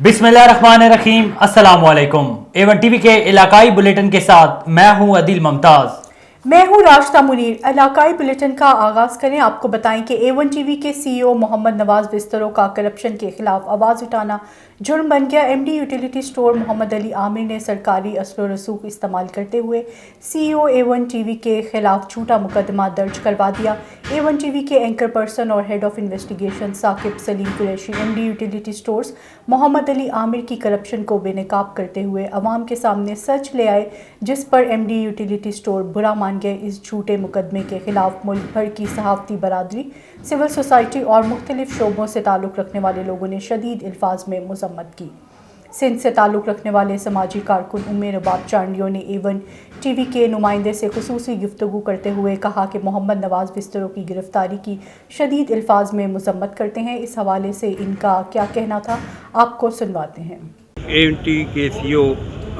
बिस्मिल्लाहिर्रहमानिर्रहीम। अस्सलाम वालेकुम। A1 टीवी के इलाकाई बुलेटिन के साथ मैं हूं अदिल मुमताज। मैं हूं राशिदा मुनीर। इलाकाई बुलेटिन का आगाज करें। आपको बताएं कि A1 टीवी के CEO मोहम्मद नवाज बिस्तरों का करप्शन के खिलाफ आवाज़ उठाना जुर्म बन गया। MD utility store Mohammad Ali Aamir ने सरकारी असलो रसूख इस्तेमाल करते हुए CEO A1 टीवी के खिलाफ झूठा मुकदमा दर्ज करवा दिया। A1 टीवी के एंकर पर्सन और head of investigation Saqib Salim Qureshi MD utility stores Mohammad Ali Aamir की करप्शन को बेनकाब करते हुए अवाम के सामने सच ले आए, जिस पर MD यूटिलिटी स्टोर बुरा मान गए। इस झूठे मुकदमे के खिलाफ मुल्क भर की सहाफ़ती बरादरी, सिविल सोसाइटी और मुख्तलिफ शोबों से ताल्लुक़ रखने वाले लोगों ने शदीद अल्फाज में मज़म्मत की। सिंध से ताल्लुक़ रखने वाले समाजी कारकुन उम्मे रबाब चांडियों ने A1 टीवी के नुमाइंदे से खुसूसी गुफ्तगू करते हुए कहा कि मोहम्मद नवाज बिस्तरों की गिरफ्तारी की शदीद अल्फाज में मज़म्मत करते हैं। इस हवाले से इनका क्या कहना था, आपको सुनवाते हैं। A1 के CEO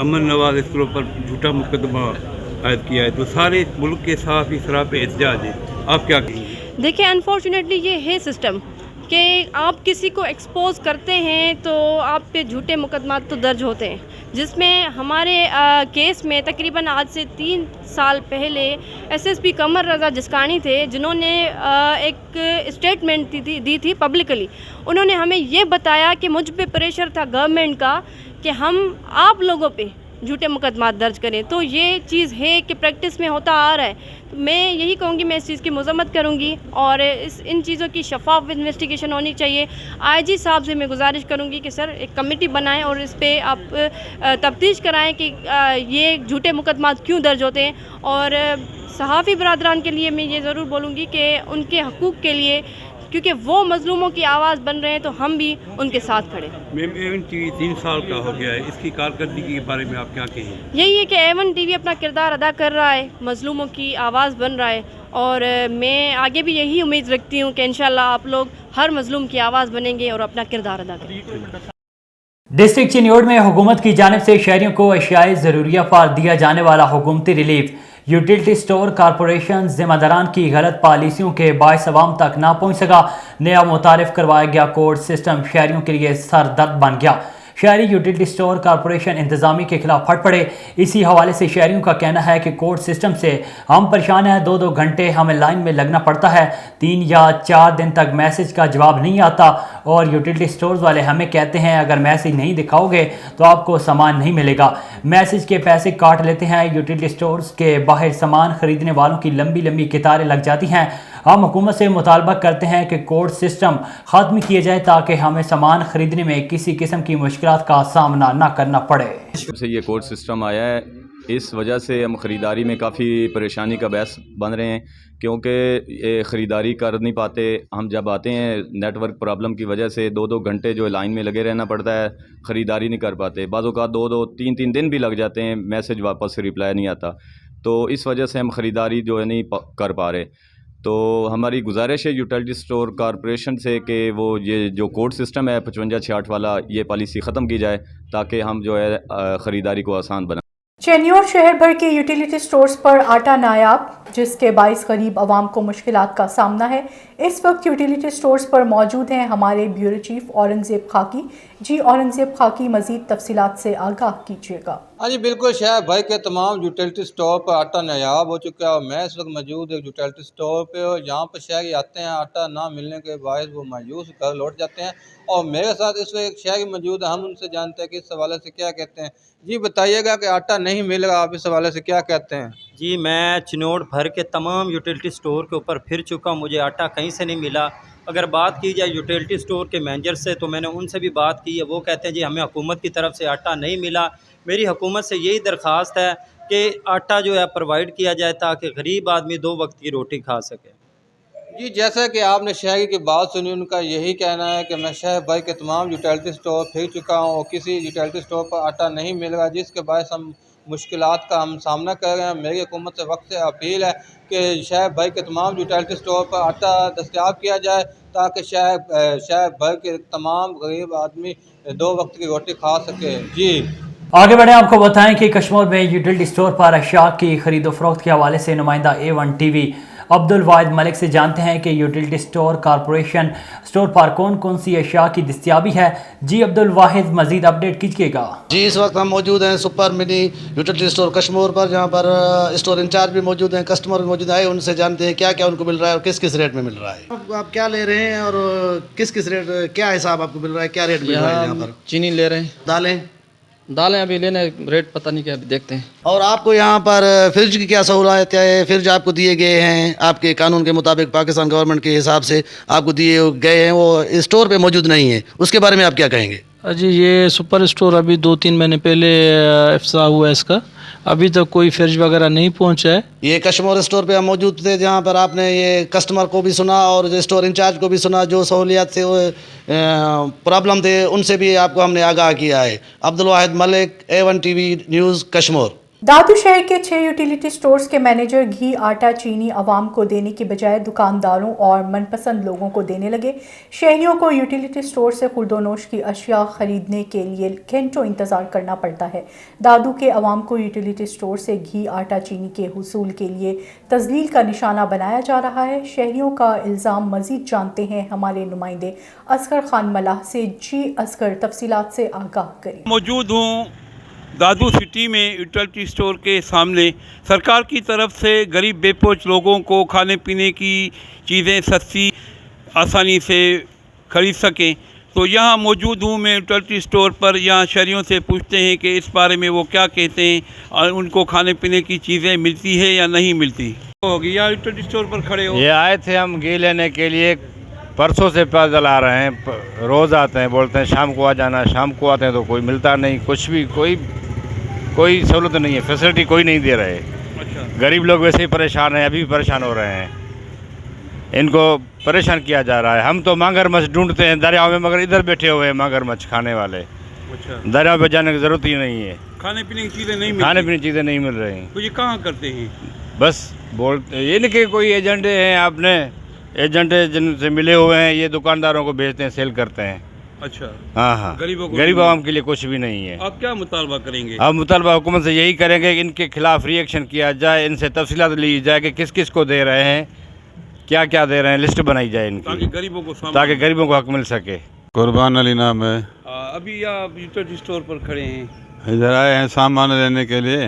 अमन नवाज बिस्तरों पर झूठा मुकदमा आयद किया है, तो सारे मुल्क के साथ इस तरह पे एहतजाज है, आप क्या कहेंगे? देखिए, अनफॉर्चुनेटली ये है सिस्टम कि आप किसी को एक्सपोज करते हैं तो आप पे झूठे मुकदमा तो दर्ज होते हैं, जिसमें हमारे केस में तकरीबन आज से 3 साल पहले SSP कमर रज़ा जिस्कानी थे, जिन्होंने एक स्टेटमेंट दी थी पब्लिकली। उन्होंने हमें ये बताया कि मुझ पे प्रेशर था गवर्नमेंट का कि हम आप लोगों पे झूठे मुकदमा दर्ज करें। तो ये चीज़ है कि प्रैक्टिस में होता आ रहा है। तो मैं यही कहूँगी, मैं इस चीज़ की मज़म्मत करूँगी और इन चीज़ों की शफाफ इन्वेस्टिगेशन होनी चाहिए। IG साहब से मैं गुजारिश करूँगी कि सर एक कमेटी बनाएं और इस पे आप तफ्तीश कराएं कि ये झूठे मुकदमा क्यों दर्ज होते हैं। और सहाफ़ी बरादरान के लिए मैं ये ज़रूर बोलूँगी कि उनके हकूक़ के लिए, क्योंकि वो मज़लूमों की आवाज़ बन रहे हैं, तो हम भी उनके साथ खड़े। मैम, A1 TV 3 साल का हो गया है, इसकी कारकर्दगी के बारे में आप क्या कहेंगे? यही है कि A1 TV अपना किरदार अदा कर रहा है, मज़लूमों की आवाज़ बन रहा है, और मैं आगे भी यही उम्मीद रखती हूँ कि इंशाल्लाह आप लोग हर मज़लूम की आवाज़ बनेंगे और अपना किरदार अदा करेंगे। डिस्ट्रिक्ट चिन्योड़ में हुकूमत की जानिब से शहरियों को अशियाए ज़रूरिया पर दिया जाने वाला हुकूमती रिलीफ यूटिलिटी स्टोर कॉरपोरेशन ज़िम्मेदारान की गलत पॉलिसियों के बायस अवाम तक ना पहुँच सका। नया मुतारिफ करवाया गया कोड सिस्टम शहरियों के लिए सरदर्द बन गया। शहरी यूटिलिटी स्टोर कॉरपोरेशन इंतज़ामी के खिलाफ फट पड़े। इसी हवाले से शहरियों का कहना है कि कोड सिस्टम से हम परेशान हैं। 2-2 घंटे हमें लाइन में लगना पड़ता है। 3 या 4 दिन तक मैसेज का जवाब नहीं आता और यूटिलिटी स्टोर्स वाले हमें कहते हैं अगर मैसेज नहीं दिखाओगे तो आपको सामान नहीं मिलेगा। मैसेज के पैसे काट लेते हैं। यूटिलिटी स्टोर्स के बाहर सामान खरीदने वालों की लंबी लंबी कतारें लग जाती हैं। हम हुकूमत से मुतालबा करते हैं कि कोड सिस्टम ख़त्म किया जाए ताकि हमें सामान खरीदने में किसी किस्म की मुश्किलात का सामना ना करना पड़े। से ये कोड सिस्टम आया है, इस वजह से हम ख़रीदारी में काफ़ी परेशानी का बहस बन रहे हैं, क्योंकि ये ख़रीदारी कर नहीं पाते। हम जब आते हैं नेटवर्क प्रॉब्लम की वजह से 2-2 घंटे जो लाइन में लगे रहना पड़ता है, ख़रीदारी नहीं कर पाते। बाज़ औक़ात 2-2, 3-3 दिन भी लग जाते हैं, मैसेज वापस से रिप्लाई नहीं आता। तो इस वजह से हम ख़रीदारी जो है नहीं कर पा रहे। तो हमारी गुजारिश है यूटिलिटी स्टोर कॉरपोरेशन से कि वो ये जो कोड सिस्टम है 5566 वाला, ये पॉलिसी ख़त्म की जाए ताकि हम जो है ख़रीदारी को आसान बनाएं। चिन्योड़ शहर भर के यूटिलिटी स्टोर्स पर आटा नायाब, जिसके बाइस गरीब आवाम को मुश्किलात का सामना है। इस वक्त यूटिलिटी स्टोर्स पर मौजूद हैं हमारे ब्यूरो चीफ औरंगज़ेब खाकी। जी औरंगज़ेब खाकी, मज़ीद तफसीलात से आगाह कीजिएगा। हाँ जी बिल्कुल, शहर भर के तमाम यूटिलिटी स्टोर पर आटा नायाब हो चुका है और मैं इस वक्त मौजूद एक यूटिलिटी स्टोर पे और यहाँ पर शहरी आते हैं, आटा ना मिलने के बायस वो मायूस घर लौट जाते हैं। और मेरे साथ इस वक्त एक शहरी मौजूद है, हम उनसे जानते हैं कि इस हवाले से क्या कहते हैं। जी बताइएगा कि आटा नहीं मिल रहा, आप इस हवाले से क्या कहते हैं? जी, मैं चिन्योड़ भर के तमाम यूटिलिटी स्टोर के ऊपर फिर चुका हूँ, मुझे आटा कहीं से नहीं मिला। अगर बात की जाए यूटिलिटी स्टोर के मैनेजर से, तो मैंने उनसे भी बात की है, वो कहते हैं जी हमें हुकूमत की तरफ से आटा नहीं मिला। मेरी हुकूमत से यही दरख्वास्त है कि आटा जो है प्रोवाइड किया जाए ताकि गरीब आदमी 2 वक्त की रोटी खा सके। जी जैसा कि आपने शहरी की बात सुनी, उनका यही कहना है कि मैं शहर भर के तमाम यूटिलिटी स्टोर फिर चुका हूँ और किसी यूटिलिटी स्टोर पर आटा नहीं मिल रहा, जिसके बायस हम मुश्किलात का हम सामना कर रहे हैं। मेरी हुकूमत से वक्त से अपील है कि शहर भर के तमाम यूटिलिटी स्टोर पर आटा दस्तयाब किया जाए ताकि शहर भर के तमाम गरीब आदमी 2 वक्त की रोटी खा सके। जी आगे बढ़े, आपको बताएं कि कश्मीर में यूटिलिटी स्टोर पर अशिया की खरीदो फरोख्त के हवाले से नुमाइंदा A1 TV अब्दुल वाहिद मलिक से जानते हैं कि यूटिलिटी स्टोर कॉरपोरेशन स्टोर पर कौन कौन सी अशिया की दस्तयाबी है। जी अब्दुल वाहिद, मजीद अपडेट कीजिएगा। जी, इस वक्त हम मौजूद हैं super mini utility store Kashmir पर, जहां पर स्टोर इंचार्ज भी मौजूद हैं, कस्टमर भी मौजूद हैं। उनसे जानते हैं क्या क्या उनको मिल रहा है और किस किस रेट में मिल रहा है। आप क्या ले रहे हैं और किस किस रेट, क्या हिसाब आपको मिल रहा है, क्या रेट मिल रहा है यहाँ पर? चीनी ले रहे हैं, दालें अभी लेने, रेट पता नहीं क्या, अभी देखते हैं। और आपको यहाँ पर फ्रिज की क्या सहूलियत है? फ्रिज आपको दिए गए हैं आपके कानून के मुताबिक, पाकिस्तान गवर्नमेंट के हिसाब से आपको दिए गए हैं, वो स्टोर पे मौजूद नहीं है, उसके बारे में आप क्या कहेंगे? जी, ये सुपर स्टोर अभी 2-3 महीने पहले इफ्तिताह हुआ है इसका, अभी तक कोई फ्रिज वगैरह नहीं पहुंचा है। ये कश्मीर स्टोर पे हम मौजूद थे, जहाँ पर आपने ये कस्टमर को भी सुना और जो स्टोर इंचार्ज को भी सुना, जो सहूलियत से प्रॉब्लम थे उनसे भी आपको हमने आगाह किया है। Abdul Wahid Malik, A1 TV news Kashmir. Dadu शहर के 6 यूटिलिटी स्टोर्स के मैनेजर घी, आटा, चीनी आवाम को देने की बजाय दुकानदारों और मनपसंद लोगों को देने लगे। शहरियों को यूटिलिटी स्टोर से खुर्दोनोश की अशिया खरीदने के लिए घंटों इंतज़ार करना पड़ता है। दादू के अवाम को यूटिलिटी स्टोर से घी, आटा, चीनी के हुसूल के लिए तजलील का निशाना बनाया जा रहा है। शहरियों का इल्ज़ाम मज़ीद जानते हैं हमारे नुमाइंदे असगर खान मलाह से। जी असगर, तफसीलात से आगाह करें। मौजूद हूँ दादू सिटी में यूटिलिटी स्टोर के सामने। सरकार की तरफ से गरीब बेपोच लोगों को खाने पीने की चीज़ें सस्ती आसानी से ख़रीद सकें, तो यहाँ मौजूद हूँ मैं यूटिलिटी स्टोर पर। यहाँ शहरियों से पूछते हैं कि इस बारे में वो क्या कहते हैं और उनको खाने पीने की चीज़ें मिलती है या नहीं मिलती। होगी यहाँ यूटिलिटी स्टोर पर खड़े हो? ये आए थे हम घी लेने के लिए, परसों से पैदल आ रहे हैं, रोज़ आते हैं, बोलते हैं शाम को आ जाना, शाम को आते हैं तो कोई मिलता नहीं, कुछ भी कोई सहूलत नहीं है, फैसिलिटी कोई नहीं दे रहे। अच्छा। गरीब लोग वैसे ही परेशान हैं, अभी भी परेशान हो रहे हैं, इनको परेशान किया जा रहा है। हम तो मगरमच्छ ढूंढते हैं दरियाओं में, मगर इधर बैठे हुए हैं मगरमच्छ खाने वाले। अच्छा। दरियाओं पे जाने की ज़रूरत ही नहीं है, खाने पीने की चीज़ें नहीं मिलती। खाने पीने की चीज़ें नहीं मिल रही। तो ये कहाँ करते हैं? बस बोलते ये नहीं कि कोई एजेंटे हैं, आपने एजेंटे जिनसे मिले हुए हैं, ये दुकानदारों को बेचते हैं, सेल करते हैं। अच्छा। हाँ, गरीब आवाम के लिए कुछ भी नहीं है। आप क्या मुतालबा करेंगे? आप मुतालबा हुकूमत से यही करेंगे कि इनके खिलाफ रिएक्शन किया जाए, इनसे तफसीलात ली जाए कि किस किस को दे रहे हैं, क्या क्या दे रहे हैं, लिस्ट बनाई जाए इनकी, ताकि गरीबों को हक मिल सके। कुर्बान अली नाम है। अभी आप यूटिलिटी स्टोर पर खड़े हैं, इधर आए हैं सामान लेने के लिए।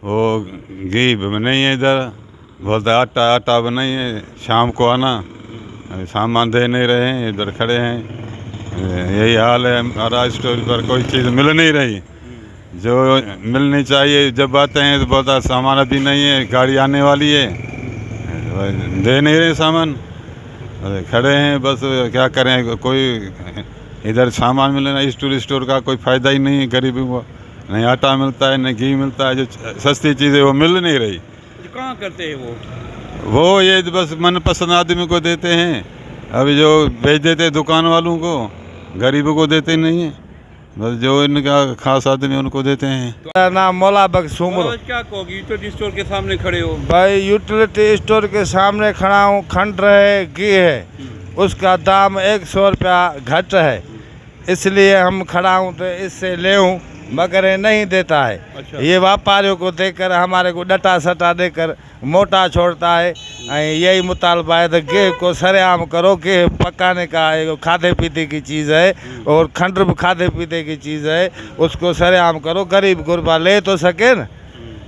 वो घी नहीं है इधर, बोलते आटा बनाइए, शाम को आना, सामान दे नहीं रहे हैं, इधर खड़े हैं। यही हाल है हमारा स्टोर पर, कोई चीज़ मिल नहीं रही जो मिलनी चाहिए। जब आते हैं तो बोलता सामान अभी नहीं है, गाड़ी आने वाली है, दे नहीं रहे सामान, खड़े हैं। बस क्या करें, कोई इधर सामान मिलना स्टोर का कोई फ़ायदा ही नहीं है गरीबों को, नहीं आटा मिलता है, नहीं घी मिलता है, जो सस्ती चीज़ें वो मिल नहीं रही। कहाँ करते हैं वो ये बस मनपसंद आदमी को देते हैं, अभी जो बेच देते हैं दुकान वालों को, गरीबों को देते नहीं है, बस जो इनका खास आदमी उनको देते हैं। मेरा नाम मौला बख्श उमर। क्या कहोगे, यूटिलिटी स्टोर के सामने खड़े हो? भाई यूटिलिटी स्टोर के सामने खड़ा हूँ, खंड रहे घी है, उसका दाम 100 रुपया घट है, इसलिए हम खड़ा हूँ तो इससे ले हूँ, मगर ये नहीं देता है। अच्छा। ये व्यापारियों को देकर हमारे को डटा सटा देकर मोटा छोड़ता है। यही मुतालबा है तो गेहूँ को सरेआम करो, गेहूँ पकाने का खाते पीते की चीज़ है और खंड खाते पीते की चीज़ है, उसको सरेआम करो, गरीब गुरबा ले तो सके न।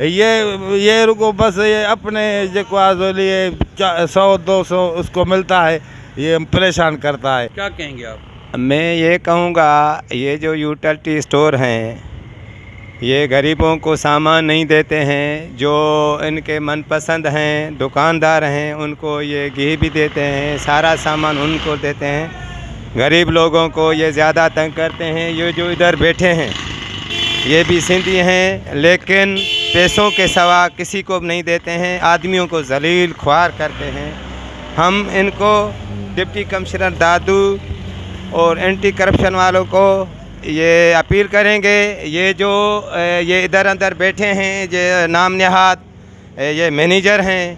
ये रुको बस, ये अपने जो लिए 100-200 उसको मिलता है, ये परेशान करता है। क्या कहेंगे आप? मैं ये कहूँगा, ये जो यूटिलिटी स्टोर हैं ये गरीबों को सामान नहीं देते हैं, जो इनके मनपसंद हैं दुकानदार हैं उनको ये घी भी देते हैं, सारा सामान उनको देते हैं। गरीब लोगों को ये ज़्यादा तंग करते हैं। ये जो इधर बैठे हैं ये भी सिंधी हैं, लेकिन पैसों के सिवा किसी को नहीं देते हैं, आदमियों को जलील ख्वार करते हैं। हम इनको डिप्टी कमिश्नर दादू और एंटी करप्शन वालों को ये अपील करेंगे, ये जो ये इधर अंदर बैठे हैं, ये नाम नहाद ये मैनेजर हैं,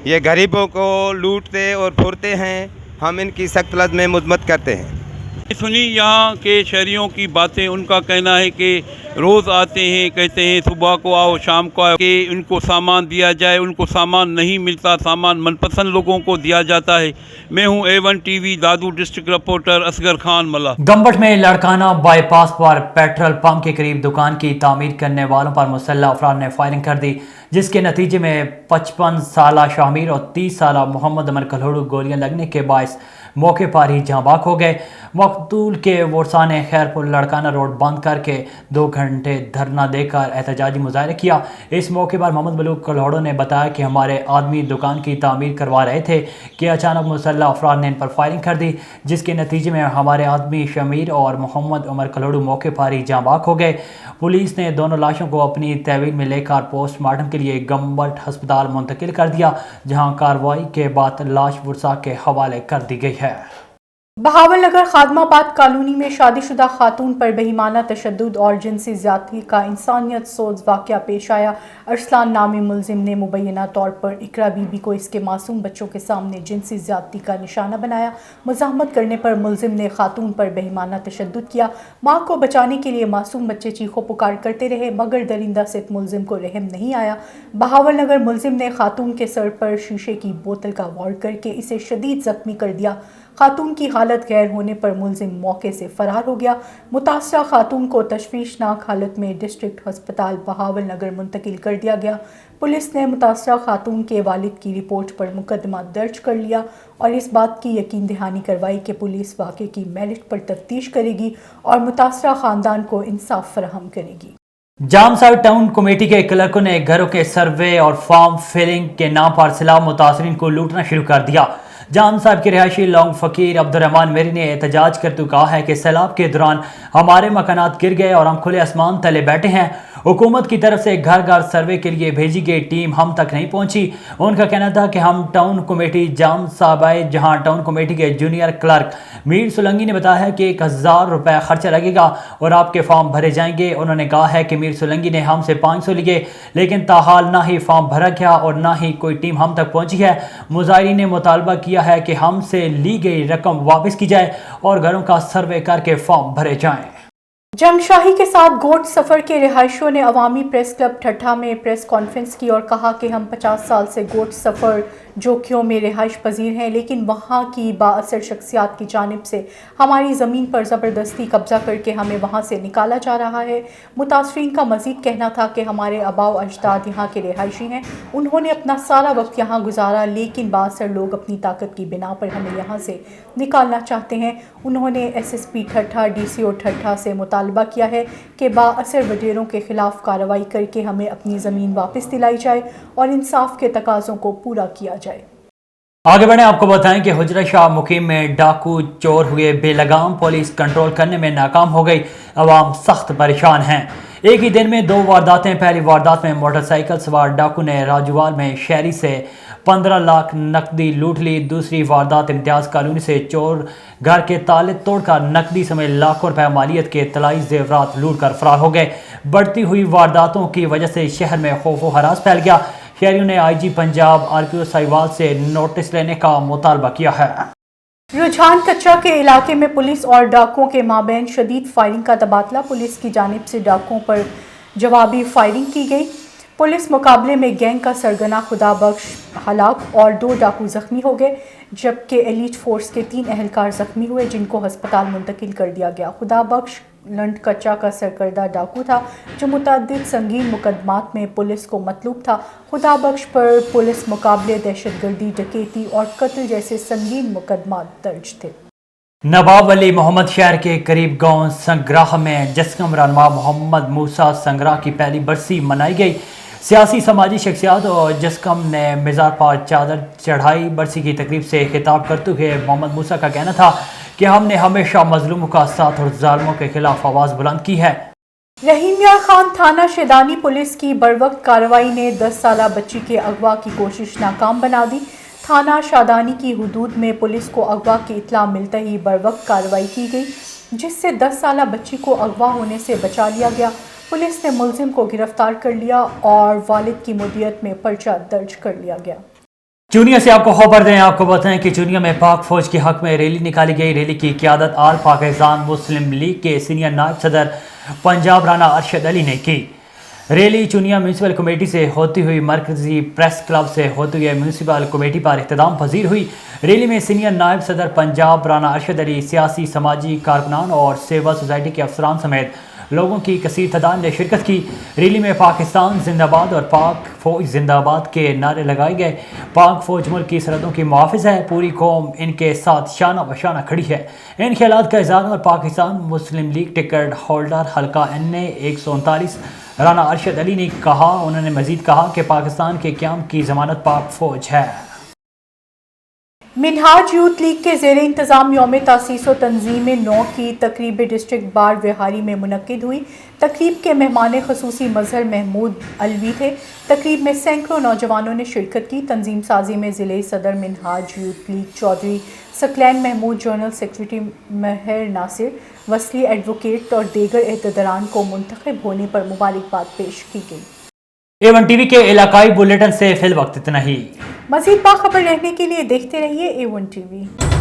ये गरीबों को लूटते और फुरते हैं, हम इनकी सख्त लफ्ज़ में मुज़म्मत करते हैं। सुनी यहाँ के शहरियों की बातें। उनका कहना है कि रोज़ आते हैं, कहते हैं सुबह को आओ शाम को आओ, कि उनको सामान दिया जाए, उनको सामान नहीं मिलता, सामान मनपसंद लोगों को दिया जाता है। मैं हूँ A1 TV दादू डिस्ट्रिक्ट रिपोर्टर असगर खान मला। गंबट में लड़काना बाईपास पर पेट्रोल पंप के करीब दुकान की तामीर करने वालों पर मुसल्लह अफराद ने फायरिंग कर दी, जिसके नतीजे में 55 साला शामिर और 30 साला मोहम्मद अमर कल्होड़ू गोलियां लगने के बायस मौके पर ही जहाँ बाक हो गए। मकतूल के वर्सा ने खैरपुर लड़काना रोड बंद करके 2 घंटे धरना देकर एहतजाजी मुजाहरा किया। इस मौके पर मोहम्मद मलूक कल्होड़ो ने बताया कि हमारे आदमी दुकान की तामीर करवा रहे थे कि अचानक मुसल्लह अफराद ने इन पर फायरिंग कर दी, जिसके नतीजे में हमारे आदमी शमीर और मोहम्मद उमर कल्होड़ू मौके पर ही जहाँ बाक हो गए। पुलिस ने दोनों लाशों को अपनी तहवील में लेकर पोस्टमार्टम के लिए गंबट अस्पताल मुंतकिल कर दिया, जहाँ कार्रवाई के बाद लाश वर्सा के हवाले कर दी गई है। बहावलनगर खादमाबाद कॉलोनी में शादीशुदा खातून पर बेईमाना तशद्दुद और जिनसी ज़्यादती का इंसानियत सोज वाक़या पेश आया। अरसलान नामी मुलजिम ने मुबैना तौर पर इकरा बीबी को इसके मासूम बच्चों के सामने जिनसी ज़्यादती का निशाना बनाया। मुज़ाहमत करने पर मुलजिम ने खातून पर बेईमाना तशद्दुद किया। माँ को बचाने के लिए मासूम बच्चे चीखो पुकार करते रहे, मगर दरिंदा सिर्फ मुलजिम को रहम नहीं आया। बहावलनगर मुलजिम ने खातून के सर पर शीशे की बोतल का वार करके इसे शदीद ज़ख्मी कर दिया। खातून की हालत गैर होने पर मुलजिम मौके से फरार हो गया। मुतासरा खातून को तशवीशनाक हालत में डिस्ट्रिक्ट हस्पताल बहावलनगर मुंतकिल कर दिया गया। पुलिस ने मुतासरा खातून के वालिद की रिपोर्ट पर मुकदमा दर्ज कर लिया और इस बात की यकीन दहानी करवाई कि पुलिस वाक़े की मेरिट पर तफ्तीश करेगी और मुतासरा ख़ानदान को इंसाफ फराहम करेगी। जाम साहिब टाउन कमेटी के क्लर्कों ने घरों के सर्वे और फॉर्म फिलिंग के नाम पर सैलाब मुतासरीन को लूटना शुरू कर दिया। जाम साहब के रिहायशी लॉन्ग फ़कीर अब्दुर्रहमान मेरी ने एहतजाज करते कहा है कि सैलाब के दौरान हमारे मकानात गिर गए और हम खुले आसमान तले बैठे हैं। हुकूमत की तरफ से घर घर सर्वे के लिए भेजी गई टीम हम तक नहीं पहुंची। उनका कहना था कि हम टाउन कमेटी जाम साहब आए, जहां टाउन कमेटी के जूनियर क्लर्क मीर सोलंगी ने बताया है कि 1000 रुपये खर्चा लगेगा और आपके फॉर्म भरे जाएंगे। उन्होंने कहा है कि मीर सोलंगी ने हमसे 500 लिए, लेकिन ताहाल ना ही फॉर्म भरा गया और ना ही कोई टीम हम तक पहुंची है। मुजाहिरीन ने मुतालबा किया है कि हमसे ली गई रकम वापस की जाए और घरों का सर्वे करके फॉर्म भरे जाएं। जमशाही के साथ गोट सफ़र के रिहायशियों ने अवामी प्रेस क्लब ठट्ठा में प्रेस कॉन्फ्रेंस की और कहा कि हम 50 साल से गोट सफ़र जोखियों में रिहाइश पजीर हैं, लेकिन वहाँ की बाअसर शख्सियात की जानिब से हमारी ज़मीन पर ज़बरदस्ती कब्ज़ा करके हमें वहाँ से निकाला जा रहा है। मुतासरीन का मज़ीद कहना था कि हमारे आबाओ अजदाद यहाँ के रिहायशी हैं, उन्होंने अपना सारा वक्त यहाँ गुजारा, लेकिन बाअसर लोग अपनी ताकत की बिना पर हमें यहाँ से निकालना चाहते हैं। उन्होंने SSP ठट्ठा DCO ठट्ठा से मुतालबा किया है कि बाअसर वडेरों के ख़िलाफ़ कार्रवाई करके हमें अपनी ज़मीन वापस दिलाई जाए और इंसाफ के तकाज़ों को पूरा किया जाए। आगे बढ़े, आपको बताएं कि हुजरा शाह मुकीम में डाकू चोर हुए, बेलगाम पुलिस कंट्रोल करने में नाकाम हो गई, अवाम सख्त परेशान हैं। एक ही दिन में 2 वारदातें। पहली वारदात में मोटरसाइकिल सवार डाकू ने राजूवाल में शहरी से 15 लाख नकदी लूट ली। दूसरी वारदात इम्तियाज़ कॉलोनी से चोर घर के ताले तोड़कर नकदी समेत लाखों रुपए मालियत के तलाई जेवरात लूट कर फरार हो गए। बढ़ती हुई वारदातों की वजह से शहर में खौफ व हरास फैल गया। शहरियों ने IG पंजाब RPO साहिवाल से नोटिस लेने का मुतालबा किया है। रुझान कच्चा के इलाके में पुलिस और डाकुओं के माबैन शदीद फायरिंग का तबादला। पुलिस की जानिब से डाकुओं पर जवाबी फायरिंग की गई। पुलिस मुकाबले में गैंग का सरगना खुदा बख्श हलाक और 2 डाकू ज़ख्मी हो गए, जबकि एलीट फोर्स के 3 अहलकार ज़ख्मी हुए, जिनको हस्पताल मुंतकिल कर दिया गया। खुदा बख्श लंड कच्चा का सरकर्दा डाकू था जो मुतअद्दिद संगीन मुकदमात में पुलिस को मतलूब था। खुदा बख्श पर पुलिस मुकाबले दहशतगर्दी, डकैती और कत्ल जैसे संगीन मुकदमात दर्ज थे। नवाब अली मोहम्मद शहर के करीब गांव संग्राह में जस्कम रहनुमा मोहम्मद मूसा संग्राह की पहली बरसी मनाई गई। सियासी समाजी शख्सियात और जस्कम ने मज़ार पर चादर चढ़ाई। बरसी की तकरीब से खिताब करते हुए मोहम्मद मूसा का कहना था कि हमने हमेशा मजलूमों का साथ और जालिमों के खिलाफ आवाज़ बुलंद की है। रहीम यार खान थाना शेदानी पुलिस की बरवक्त कार्रवाई ने 10 साला बच्ची के अगवा की कोशिश नाकाम बना दी। थाना शादानी की हुदूद में पुलिस को अगवा की इत्तला मिलते ही बरवक्त कार्रवाई की गई, जिससे 10 साला बच्ची को अगवा होने से बचा लिया गया। पुलिस ने मुलजिम को गिरफ्तार कर लिया और वालिद की मुदियत में पर्चा दर्ज कर लिया गया। चूनिया से आपको खबर दें, आपको बताएं कि चूनिया में पाक फौज के हक में रैली निकाली गई। रैली की क़यादत आल पाकिस्तान मुस्लिम लीग के सीनियर नायब सदर पंजाब राना अरशद अली ने की। रैली चूनिया म्यूनसिपल कमेटी से होती हुई मरकजी प्रेस क्लब से होते हुए म्यूनसिपल कमेटी पर इख्तिताम पजीर हुई। रैली में सीनियर नायब सदर पंजाब राना अरशद अली, सियासी समाजी कारकुनान और सिविल सोसाइटी के अफसरान समेत लोगों की कसीर तादाद ने शिरकत की। रैली में पाकिस्तान जिंदाबाद और पाक फौज जिंदाबाद के नारे लगाए गए। पाक फौज मुल्क की सरहदों की मुहाफ़िज़ है, पूरी कौम इनके साथ शाना बशाना खड़ी है। इन ख्यालात का इज़हार और पाकिस्तान मुस्लिम लीग टिकट होल्डर हल्का NA 139 राना अरशद अली ने कहा। उन्होंने मज़ीद कहा कि पाकिस्तान के क़याम की ज़मानत पाक फौज है। मिनहाज यूथ लीग के ज़ेर इंतज़ाम यौम तासीस व तंज़ीम 9 की तकरीब डिस्ट्रिक्ट बार विहारी में मुनक्किद हुई। तकरीब के मेहमान ख़ुसूसी मज़हर महमूद अलवी थे। तकरीब में सैकड़ों नौजवानों ने शिरकत की। तंजीम साजी में ज़िले सदर Minhaj youth league Chaudhry Saqlain Mahmood, general secretary Mehr Nasir, वसली एडवोकेट और दीगर अहदेदारान को मुंतखब होने पर मुबारकबाद पेश की गई। A1 TV के इलाकाई बुलेटिन से फिल वक्त इतना ही। मज़ीद बाखबर रहने के लिए देखते रहिए A1 TV।